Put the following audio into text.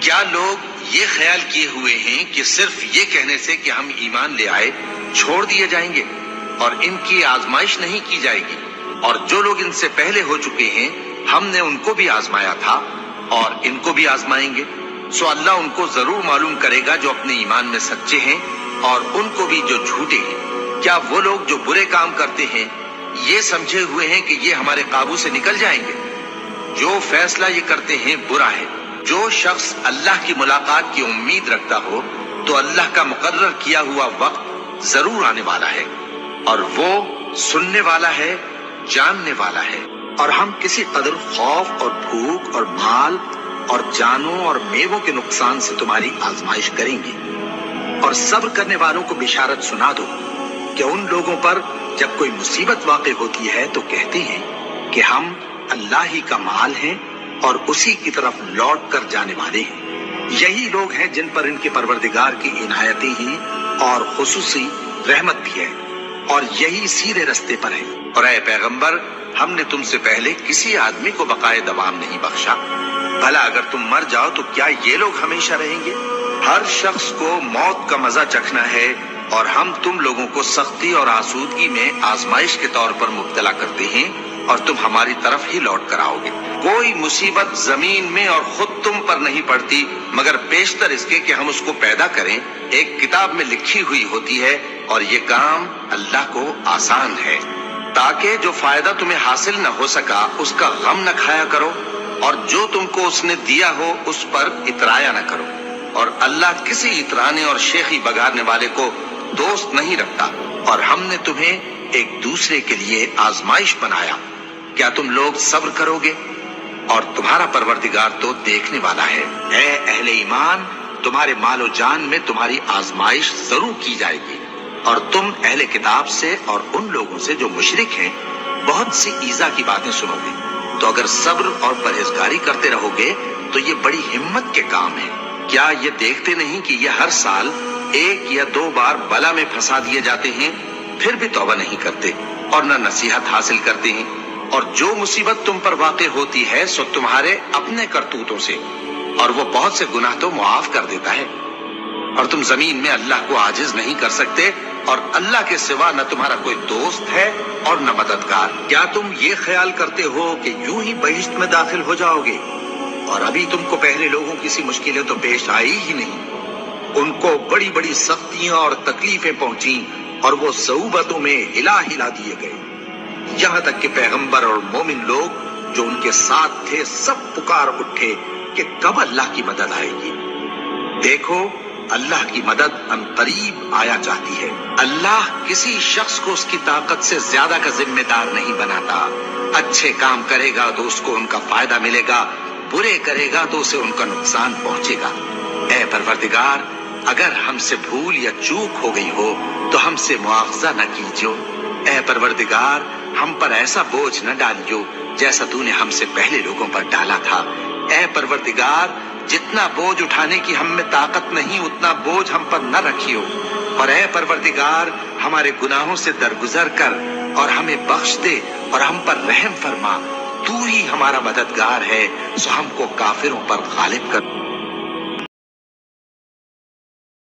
کیا لوگ یہ خیال کیے ہوئے ہیں کہ صرف یہ کہنے سے کہ ہم ایمان لے آئے چھوڑ دیے جائیں گے اور ان کی آزمائش نہیں کی جائے گی؟ اور جو لوگ ان سے پہلے ہو چکے ہیں ہم نے ان کو بھی آزمایا تھا اور ان کو بھی آزمائیں گے، سو اللہ ان کو ضرور معلوم کرے گا جو اپنے ایمان میں سچے ہیں اور ان کو بھی جو جھوٹے ہیں۔ کیا وہ لوگ جو برے کام کرتے ہیں یہ سمجھے ہوئے ہیں کہ یہ ہمارے قابو سے نکل جائیں گے؟ جو فیصلہ یہ کرتے ہیں برا ہے۔ جو شخص اللہ کی ملاقات کی امید رکھتا ہو تو اللہ کا مقرر کیا ہوا وقت ضرور آنے والا ہے، اور وہ سننے والا ہے، جاننے والا ہے۔ اور ہم کسی قدر خوف اور بھوک اور مال اور جانوں اور میووں کے نقصان سے تمہاری آزمائش کریں گے، اور صبر کرنے والوں کو بشارت سنا دو کہ ان لوگوں پر جب کوئی مصیبت واقع ہوتی ہے تو کہتے ہیں کہ ہم اللہ ہی کا مال ہیں اور اسی کی طرف لوٹ کر جانے والے ہیں۔ یہی لوگ ہیں جن پر ان کے پروردگار کی عنایتیں ہیں اور خصوصی رحمت بھی ہے، اور یہی سیدھے رستے پر ہیں۔ اور اے پیغمبر، ہم نے تم سے پہلے کسی آدمی کو بقائے دوام نہیں بخشا، بھلا اگر تم مر جاؤ تو کیا یہ لوگ ہمیشہ رہیں گے؟ ہر شخص کو موت کا مزہ چکھنا ہے، اور ہم تم لوگوں کو سختی اور آسودگی میں آزمائش کے طور پر مبتلا کرتے ہیں، اور تم ہماری طرف ہی لوٹ کر آؤ گے۔ کوئی مصیبت زمین میں اور خود تم پر نہیں پڑتی مگر بیشتر اس کے کہ ہم اس کو پیدا کریں ایک کتاب میں لکھی ہوئی ہوتی ہے، اور یہ کام اللہ کو آسان ہے۔ تاکہ جو فائدہ تمہیں حاصل نہ ہو سکا اس کا غم نہ کھایا کرو، اور جو تم کو اس نے دیا ہو اس پر اترایا نہ کرو، اور اللہ کسی اترانے اور شیخی بگاڑنے والے کو دوست نہیں رکھتا۔ اور ہم نے تمہیں ایک دوسرے کے لیے آزمائش بنایا، کیا تم لوگ صبر کرو گے؟ اور تمہارا پروردگار تو دیکھنے والا ہے۔ اے اہل ایمان، تمہارے مال و جان میں تمہاری آزمائش ضرور کی جائے گی، اور تم اہل کتاب سے اور ان لوگوں سے جو مشرک ہیں بہت سی ایذا کی باتیں سنو گے، تو اگر صبر اور پرہیزگاری کرتے رہو گے تو یہ بڑی ہمت کے کام ہے۔ کیا یہ دیکھتے نہیں کہ یہ ہر سال 1 یا 2 بار بلا میں پھنسا دیے جاتے ہیں، پھر بھی توبہ نہیں کرتے اور نہ نصیحت حاصل کرتے ہیں؟ اور جو مصیبت تم پر واقع ہوتی ہے سو تمہارے اپنے کرتوتوں سے، اور وہ بہت سے گناہ تو معاف کر دیتا ہے۔ اور تم زمین میں اللہ کو عاجز نہیں کر سکتے، اور اللہ کے سوا نہ تمہارا کوئی دوست ہے اور نہ مددگار۔ کیا تم یہ خیال کرتے ہو کہ یوں ہی بہشت میں داخل ہو جاؤ گے، اور ابھی تم کو پہلے لوگوں کی سی مشکلیں تو پیش آئی ہی نہیں؟ ان کو بڑی بڑی سختیاں اور تکلیفیں پہنچیں، اور وہ صعوبتوں میں ہلا ہلا دیے گئے، یہاں تک کہ پیغمبر اور مومن لوگ جو ان کے ساتھ تھے سب پکار اٹھے کہ کب اللہ کی مدد آئے گی۔ دیکھو، اللہ کی مدد ان قریب آیا چاہتی ہے۔ اللہ کسی شخص کو اس کی طاقت سے زیادہ کا ذمہ دار نہیں بناتا۔ اچھے کام کرے گا تو اس کو ان کا فائدہ ملے گا، برے کرے گا تو اسے ان کا نقصان پہنچے گا۔ اے پروردگار، اگر ہم سے بھول یا چوک ہو گئی ہو تو ہم سے مواخذہ نہ کیجو۔ اے پروردگار، ہم پر ایسا بوجھ نہ ڈالیو جیسا تو نے ہم سے پہلے لوگوں پر ڈالا تھا۔ اے پروردگار، جتنا بوجھ اٹھانے کی ہم میں طاقت نہیں اتنا بوجھ ہم پر نہ رکھیو، اور اے پروردگار، ہمارے گناہوں سے درگزر کر اور ہمیں بخش دے اور ہم پر رحم فرما۔ تو ہی ہمارا مددگار ہے، سو ہم کو کافروں پر غالب کر۔